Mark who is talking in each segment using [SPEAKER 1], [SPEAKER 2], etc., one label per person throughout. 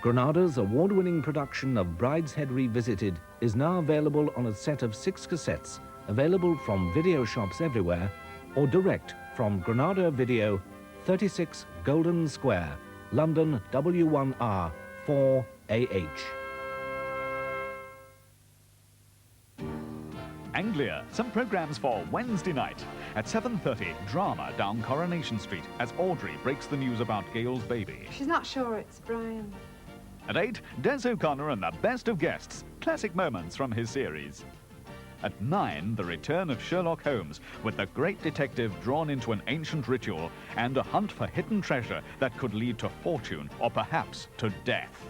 [SPEAKER 1] Granada's award-winning production of Brideshead Revisited is now available on a set of 6 cassettes, available from video shops everywhere, or direct from Granada Video, 36 Golden Square, London W1R 4AH.
[SPEAKER 2] Anglia, some programmes for Wednesday night. At 7:30, drama down Coronation Street as Audrey breaks the news about Gail's baby.
[SPEAKER 3] She's not sure it's Brian.
[SPEAKER 2] At 8, Des O'Connor and the best of guests, classic moments from his series. At 9, the return of Sherlock Holmes, with the great detective drawn into an ancient ritual and a hunt for hidden treasure that could lead to fortune or perhaps to death.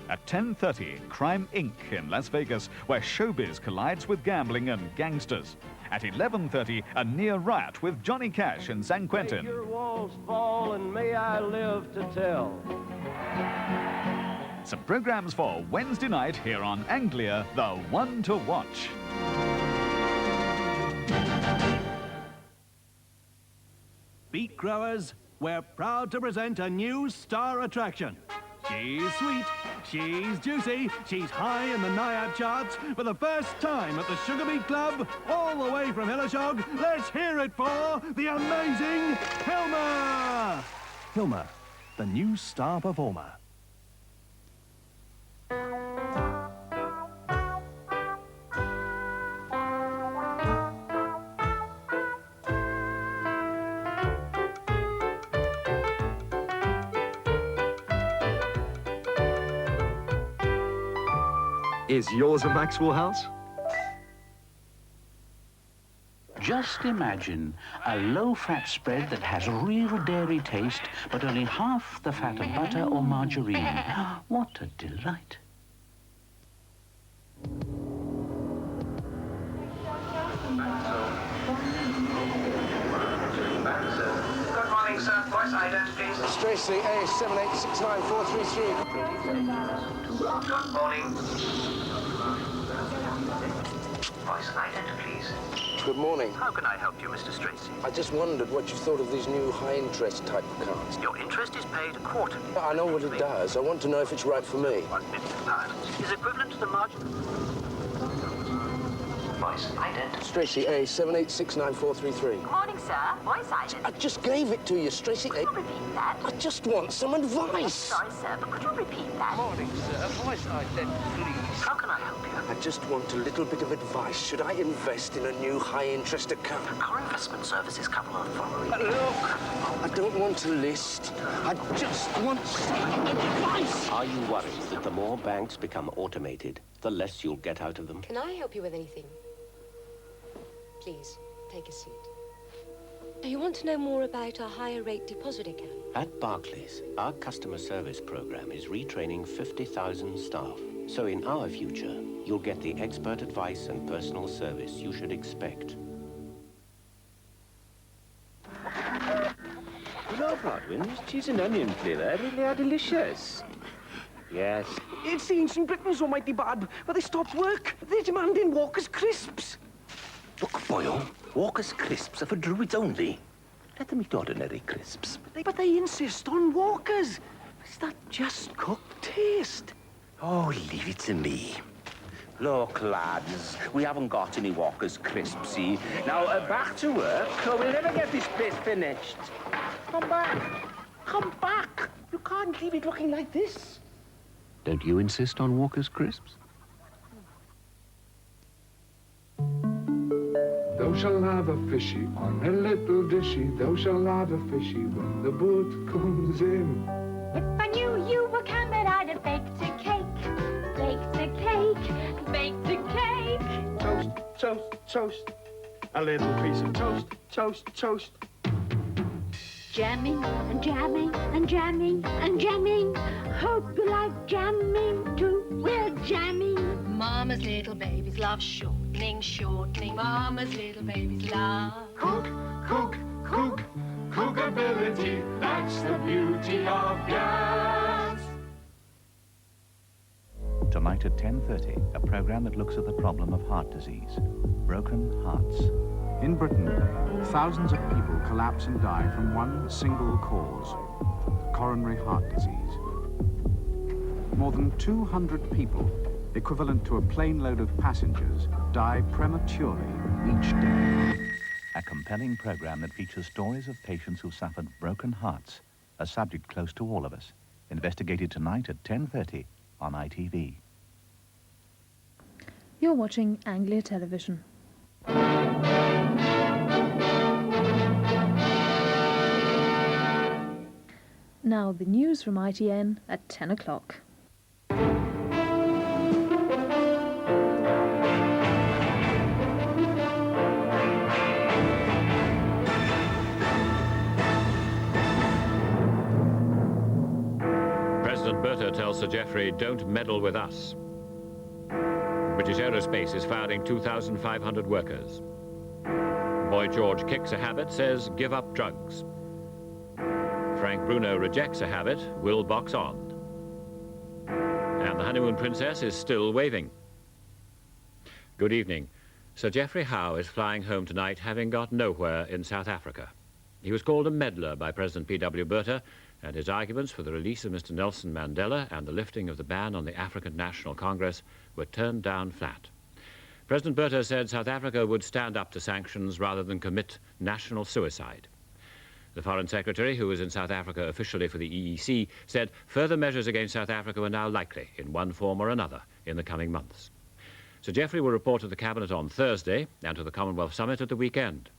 [SPEAKER 2] At 10:30, Crime Inc. in Las Vegas, where showbiz collides with gambling and gangsters. At 11:30, a near riot with Johnny Cash in San Quentin.
[SPEAKER 4] May your walls fall and may I live to tell.
[SPEAKER 2] Some programmes for Wednesday night here on Anglia, the one to watch.
[SPEAKER 5] Beet growers, we're proud to present a new star attraction. She's sweet, she's juicy, she's high in the NIAB charts. For the first time at the Sugar Beet Club, all the way from Hillashog, let's hear it for the amazing Hilma! Hilma, the new star performer.
[SPEAKER 6] Is yours a Maxwell house?
[SPEAKER 7] Just imagine a low-fat spread that has real dairy taste, but only half the fat of butter or margarine. What a delight.
[SPEAKER 8] Good morning, sir. Voice identity, please.
[SPEAKER 9] Tracy, A7869433.
[SPEAKER 8] Good morning. Voice identity, please.
[SPEAKER 9] Good morning.
[SPEAKER 8] How can I help you, Mr. Stracey?
[SPEAKER 9] I just wondered what you thought of these new high-interest type of cards.
[SPEAKER 8] Your interest is paid quarterly.
[SPEAKER 9] I know what it does. I want to know if it's right for me.
[SPEAKER 8] £1 million is equivalent to the margin. Voice identity.
[SPEAKER 9] Tracy, A7869433.
[SPEAKER 10] Good morning, sir. Voice identity.
[SPEAKER 9] I just gave it to you, Tracy.
[SPEAKER 10] Could you repeat that?
[SPEAKER 9] I just want some advice.
[SPEAKER 10] Sorry, sir, but could you repeat that?
[SPEAKER 8] Morning, sir. Voice identity, please. How can I help you?
[SPEAKER 9] I just want a little bit of advice. Should I invest in a new high-interest account?
[SPEAKER 8] Our investment services cover the following.
[SPEAKER 9] Look, I don't want a list. I just want some advice.
[SPEAKER 11] Are you worried that the more banks become automated, the less you'll get out of them?
[SPEAKER 12] Can I help you with anything? Please, take a seat. Do you want to know more about our higher rate deposit account?
[SPEAKER 11] At Barclays, our customer service program is retraining 50,000 staff. So in our future, you'll get the expert advice and personal service you should expect.
[SPEAKER 4] You know, Broadwin's cheese and onion flavour really are delicious. Yes. It's the ancient Britons almighty bad, but they stopped work. They're demanding Walker's crisps.
[SPEAKER 13] Look, Boyle, Walker's crisps are for Druids only. Let them eat ordinary crisps.
[SPEAKER 4] But they insist on Walker's. It's that just cooked taste.
[SPEAKER 13] Oh, leave it to me. Look, lads, we haven't got any Walker's crisps, see? Now, back to work. We'll never get this bit finished.
[SPEAKER 4] Come back. Come back. You can't leave it looking like this.
[SPEAKER 11] Don't you insist on Walker's crisps?
[SPEAKER 14] Thou shalt have a fishy on a little dishy. Thou shalt have a fishy when the boat comes in.
[SPEAKER 15] If I knew you were coming, I'd have baked a cake. Baked a cake. Baked a cake.
[SPEAKER 4] Toast, toast, toast. A little piece of toast, toast, toast.
[SPEAKER 15] Jamming and jamming and jamming and jamming. Hope you like jamming too. We're jamming.
[SPEAKER 16] Mama's little babies love shortening, shortening. Mama's little babies love.
[SPEAKER 14] Cook, cook, cook, cookability. That's the beauty of gas.
[SPEAKER 2] Tonight at 10:30, a programme that looks at the problem of heart disease. Broken hearts.
[SPEAKER 17] In Britain, thousands of people collapse and die from one single cause: coronary heart disease. more than 200 people, equivalent to a plane load of passengers, die prematurely each day.
[SPEAKER 18] A compelling program that features stories of patients who suffered broken hearts, a subject close to all of us. Investigated tonight at 10:30 on ITV.
[SPEAKER 19] You're watching Anglia Television. Now the news from ITN at 10 o'clock.
[SPEAKER 20] President Berta tells Sir Geoffrey, don't meddle with us. British Aerospace is firing 2,500 workers. Boy George kicks a habit, says give up drugs. Frank Bruno rejects a habit, will box on. And the honeymoon princess is still waving. Good evening. Sir Geoffrey Howe is flying home tonight, having got nowhere in South Africa. He was called a meddler by President P.W. Berta, and his arguments for the release of Mr. Nelson Mandela and the lifting of the ban on the African National Congress were turned down flat. President Berta said South Africa would stand up to sanctions rather than commit national suicide. The Foreign Secretary, who was in South Africa officially for the EEC, said further measures against South Africa were now likely, in one form or another, in the coming months. Sir Geoffrey will report to the Cabinet on Thursday and to the Commonwealth Summit at the weekend.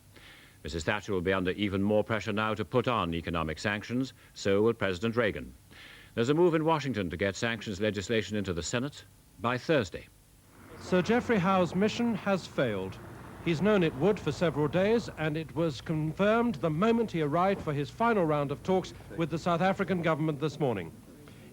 [SPEAKER 20] Mrs. Thatcher will be under even more pressure now to put on economic sanctions, so will President Reagan. There's a move in Washington to get sanctions legislation into the Senate by Thursday.
[SPEAKER 21] Sir Geoffrey Howe's mission has failed. He's known it would for several days, and it was confirmed the moment he arrived for his final round of talks with the South African government this morning.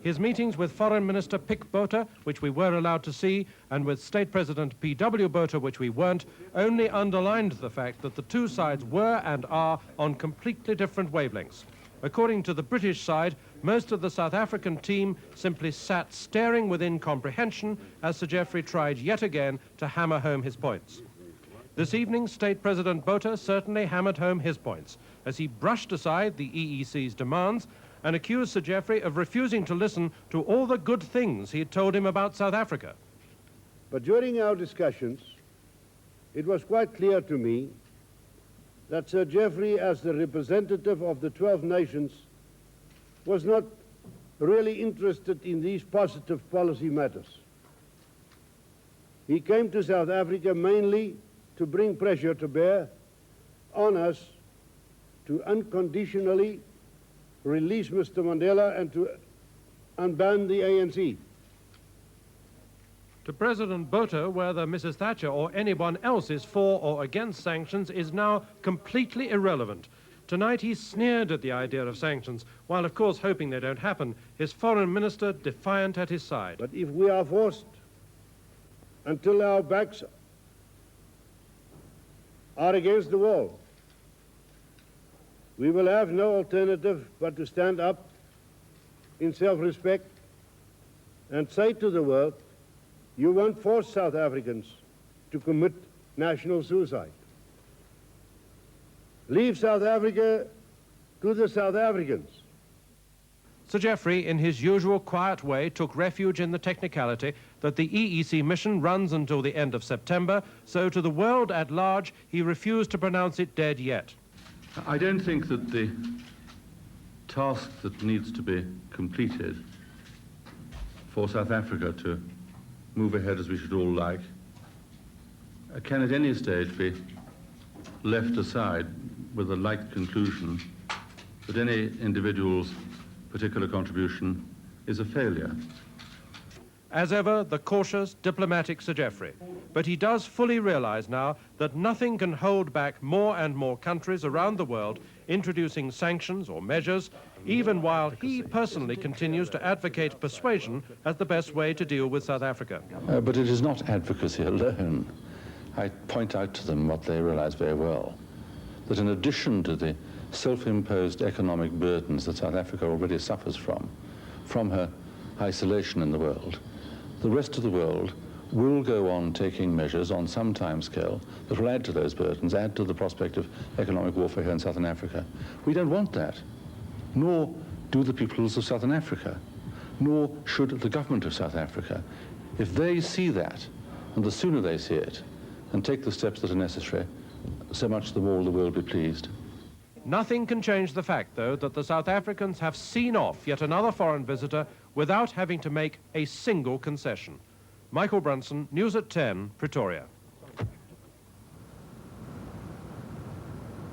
[SPEAKER 21] His meetings with Foreign Minister Pick Botha, which we were allowed to see, and with State President P.W. Botha, which we weren't, only underlined the fact that the two sides were and are on completely different wavelengths. According to the British side, most of the South African team simply sat staring with incomprehension as Sir Geoffrey tried yet again to hammer home his points. This evening, State President Botha certainly hammered home his points, as he brushed aside the EEC's demands and accused Sir Geoffrey of refusing to listen to all the good things he had told him about South Africa.
[SPEAKER 22] But during our discussions, it was quite clear to me that Sir Geoffrey, as the representative of the 12 nations, was not really interested in these positive policy matters. He came to South Africa mainly to bring pressure to bear on us to unconditionally release Mr. Mandela and to unban the ANC.
[SPEAKER 21] To President Botha, whether Mrs. Thatcher or anyone else is for or against sanctions is now completely irrelevant. Tonight he sneered at the idea of sanctions, while of course hoping they don't happen, his foreign minister defiant at his side.
[SPEAKER 22] But if we are forced until our backs are against the wall, we will have no alternative but to stand up in self-respect and say to the world, you won't force South Africans to commit national suicide. Leave South Africa to the South Africans.
[SPEAKER 21] Sir Geoffrey, in his usual quiet way, took refuge in the technicality that the EEC mission runs until the end of September, so to the world at large, he refused to pronounce it dead yet.
[SPEAKER 23] I don't think that the task that needs to be completed for South Africa to move ahead as we should all like can at any stage be left aside with a light conclusion that any individual's particular contribution is a failure.
[SPEAKER 21] As ever, the cautious, diplomatic Sir Geoffrey. But he does fully realize now that nothing can hold back more and more countries around the world introducing sanctions or measures, even while he personally continues to advocate persuasion as the best way to deal with South Africa.
[SPEAKER 24] But it is not advocacy alone. I point out to them what they realize very well, that in addition to the self-imposed economic burdens that South Africa already suffers from her isolation in the world, the rest of the world will go on taking measures on some time scale that will add to those burdens, add to the prospect of economic warfare here in Southern Africa. We don't want that, nor do the peoples of Southern Africa, nor should the government of South Africa. If they see that, and the sooner they see it, and take the steps that are necessary, so much the more the world be pleased.
[SPEAKER 21] Nothing can change the fact, though, that the South Africans have seen off yet another foreign visitor without having to make a single concession. Michael Brunson, News at 10, Pretoria.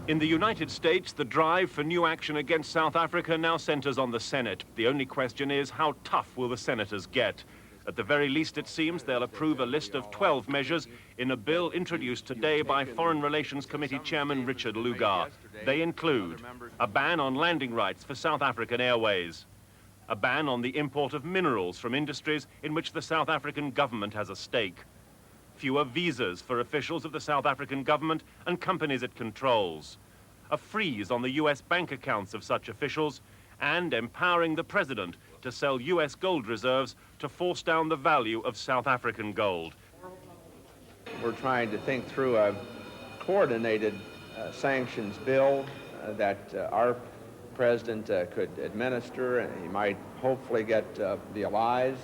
[SPEAKER 1] In the United States, the drive for new action against South Africa now centers on the Senate. The only question is, how tough will the senators get? At the very least, it seems they'll approve a list of 12 measures in a bill introduced today by Foreign Relations Committee Chairman Richard Lugar. They include a ban on landing rights for South African Airways, a ban on the import of minerals from industries in which the South African government has a stake, fewer visas for officials of the South African government and companies it controls, a freeze on the US bank accounts of such officials, and empowering the president to sell US gold reserves to force down the value of South African gold.
[SPEAKER 3] We're trying to think through a coordinated sanctions bill that our president could administer, and he might hopefully get the allies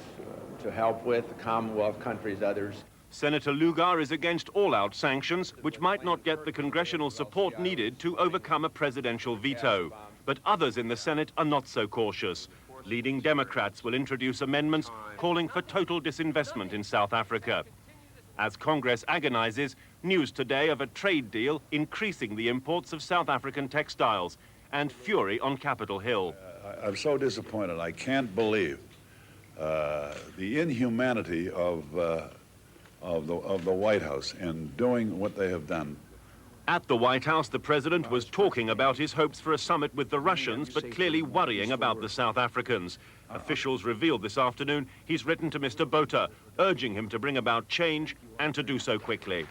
[SPEAKER 3] to help with, the Commonwealth countries, others.
[SPEAKER 1] Senator Lugar is against all-out sanctions, which might not get the congressional support needed to overcome a presidential veto. But others in the Senate are not so cautious. Leading Democrats will introduce amendments calling for total disinvestment in South Africa. As Congress agonizes, news today of a trade deal increasing the imports of South African textiles, and fury on Capitol Hill.
[SPEAKER 5] I'm so disappointed. I can't believe the inhumanity of the White House in doing what they have done.
[SPEAKER 1] At the White House, the president was talking about his hopes for a summit with the Russians, but clearly worrying about the South Africans. Officials revealed this afternoon he's written to Mr. Botha, urging him to bring about change and to do so quickly.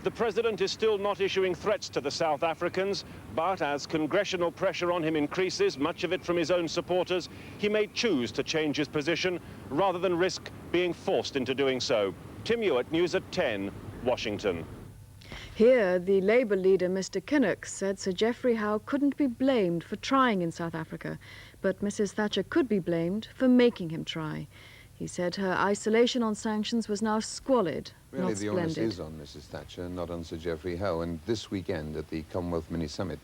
[SPEAKER 1] The president is still not issuing threats to the South Africans, but as congressional pressure on him increases, much of it from his own supporters, he may choose to change his position rather than risk being forced into doing so. Tim Hewitt, News at 10, Washington.
[SPEAKER 6] Here, the Labour leader, Mr. Kinnock, said Sir Geoffrey Howe couldn't be blamed for trying in South Africa, but Mrs. Thatcher could be blamed for making him try. He said her isolation on sanctions was now squalid,
[SPEAKER 25] really,
[SPEAKER 6] not splendid.
[SPEAKER 25] Really, the onus is on Mrs. Thatcher, not on Sir Geoffrey Howe. And this weekend at the Commonwealth Mini-Summit,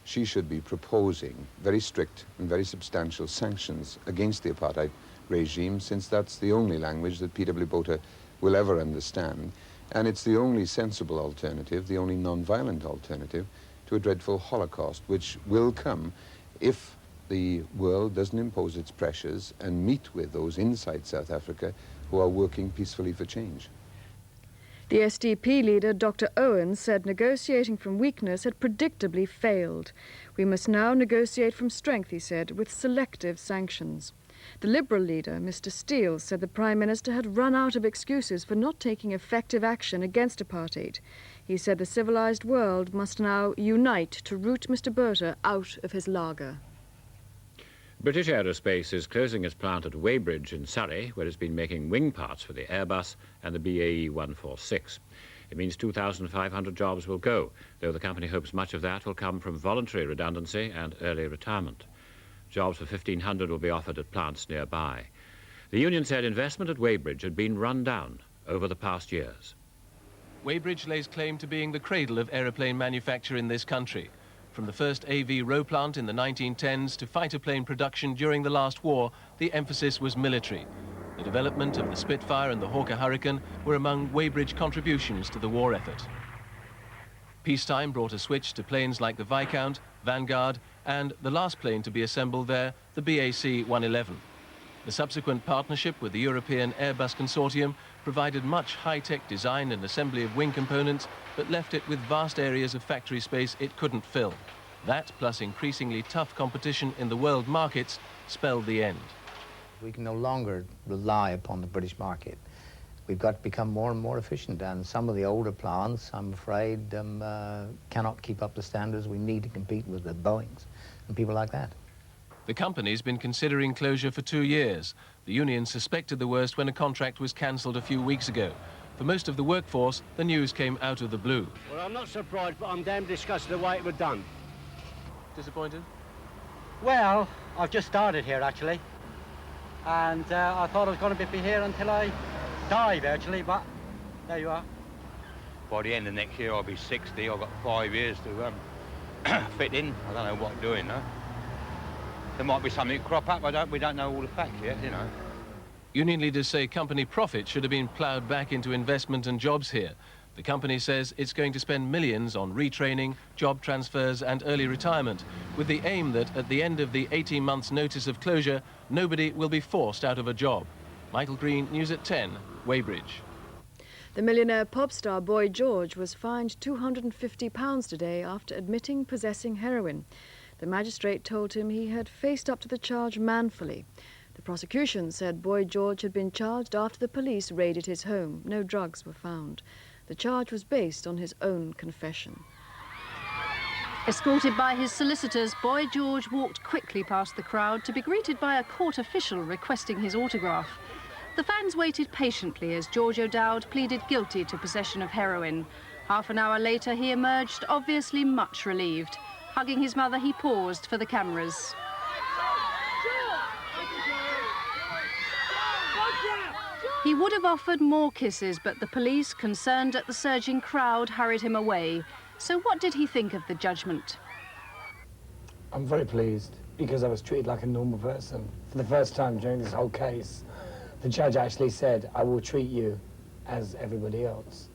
[SPEAKER 25] she should be proposing very strict and very substantial sanctions against the apartheid regime, since that's the only language that P.W. Botha will ever understand. And it's the only sensible alternative, the only non-violent alternative to a dreadful Holocaust, which will come if the world doesn't impose its pressures and meet with those inside South Africa who are working peacefully for change.
[SPEAKER 6] The SDP leader, Dr. Owen, said negotiating from weakness had predictably failed. We must now negotiate from strength, he said, with selective sanctions. The Liberal leader, Mr. Steele, said the Prime Minister had run out of excuses for not taking effective action against apartheid. He said the civilised world must now unite to root Mr. Botha out of his lager.
[SPEAKER 20] British Aerospace is closing its plant at Weybridge in Surrey, where it's been making wing parts for the Airbus and the BAE 146. It means 2,500 jobs will go, though the company hopes much of that will come from voluntary redundancy and early retirement. Jobs for 1,500 will be offered at plants nearby. The union said investment at Weybridge had been run down over the past years.
[SPEAKER 21] Weybridge lays claim to being the cradle of aeroplane manufacture in this country. From the first AV row plant in the 1910s to fighter plane production during the last war, the emphasis was military. The development of the Spitfire and the Hawker Hurricane were among Weybridge contributions to the war effort. Peacetime brought a switch to planes like the Viscount, Vanguard, and the last plane to be assembled there, the BAC 111. The subsequent partnership with the European Airbus Consortium provided much high-tech design and assembly of wing components, but left it with vast areas of factory space it couldn't fill. That, plus increasingly tough competition in the world markets, spelled the end.
[SPEAKER 26] We can no longer rely upon the British market. We've got to become more and more efficient, and some of the older plants, I'm afraid, cannot keep up the standards we need to compete with the Boeings and people like that.
[SPEAKER 21] The company's been considering closure for 2 years. The union suspected the worst when a contract was cancelled a few weeks ago. For most of the workforce, the news came out of the blue.
[SPEAKER 27] Well, I'm not surprised, but I'm damn disgusted the way it was done.
[SPEAKER 21] Disappointed?
[SPEAKER 27] Well, I've just started here, actually. and I thought I was going to be here until I die, virtually, but there you are.
[SPEAKER 7] By the end of next year, I'll be 60. I've got 5 years to fit in. I don't know what I'm doing, though. There might be something crop up. We don't know all the facts yet, you know.
[SPEAKER 8] Union leaders say company profits should have been ploughed back into investment and jobs here. The company says it's going to spend millions on retraining, job transfers and early retirement, with the aim that at the end of the 18 months notice of closure, nobody will be forced out of a job. Michael Green, News at 10, Weybridge.
[SPEAKER 6] The millionaire pop star Boy George was fined £250 today after admitting possessing heroin. The magistrate told him he had faced up to the charge manfully. The prosecution said Boy George had been charged after the police raided his home. No drugs were found. The charge was based on his own confession.
[SPEAKER 9] Escorted by his solicitors, Boy George walked quickly past the crowd to be greeted by a court official requesting his autograph. The fans waited patiently as George O'Dowd pleaded guilty to possession of heroin. Half an hour later, he emerged, obviously much relieved. Hugging his mother, he paused for the cameras. He would have offered more kisses, but the police, concerned at the surging crowd, hurried him away. So what did he think of the judgment?
[SPEAKER 10] I'm very pleased because I was treated like a normal person. For the first time during this whole case, the judge actually said, I will treat you as everybody else,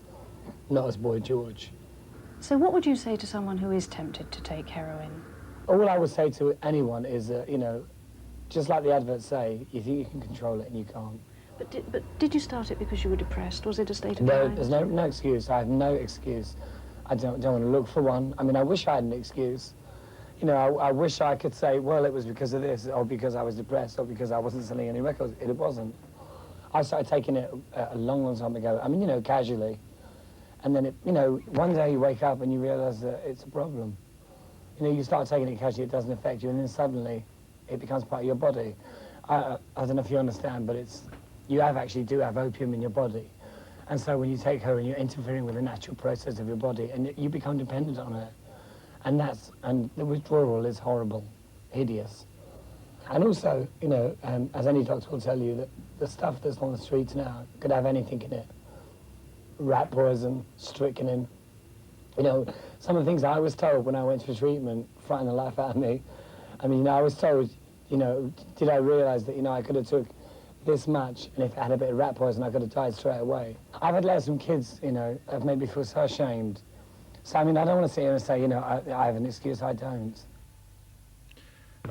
[SPEAKER 10] not as Boy George.
[SPEAKER 9] So what would you say to someone who is tempted to take heroin?
[SPEAKER 10] All I would say to anyone is, you know, just like the adverts say, you think you can control it and you can't.
[SPEAKER 9] But did you start it because you were depressed? Was it a state of
[SPEAKER 10] No,
[SPEAKER 9] mind?
[SPEAKER 10] there's no excuse. I have no excuse. I don't want to look for one. I mean, I wish I had an excuse. You know, I wish I could say, well, it was because of this, or because I was depressed, or because I wasn't selling any records. It wasn't. I started taking it a long, long time ago. I mean, you know, casually. And then, you know, one day you wake up and you realise that it's a problem. You know, you start taking it casually, it doesn't affect you, and then suddenly it becomes part of your body. I don't know if you understand, but you do have opium in your body. And so when you take heroin, you're interfering with the natural process of your body, and you become dependent on it. And the withdrawal is horrible, hideous. And also, you know, as any doctor will tell you, that the stuff that's on the streets now could have anything in it. Rat poison, strychnine. You know, some of the things I was told when I went for treatment frightened the life out of me. I mean, you know, I was told, you know, did I realise that, you know, I could have took this much, and if I had a bit of rat poison, I could have died straight away. I've had letters from kids, you know, have made me feel so ashamed. So, I mean, I don't want to sit here and say, you know, I have an excuse, I don't.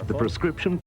[SPEAKER 11] The prescription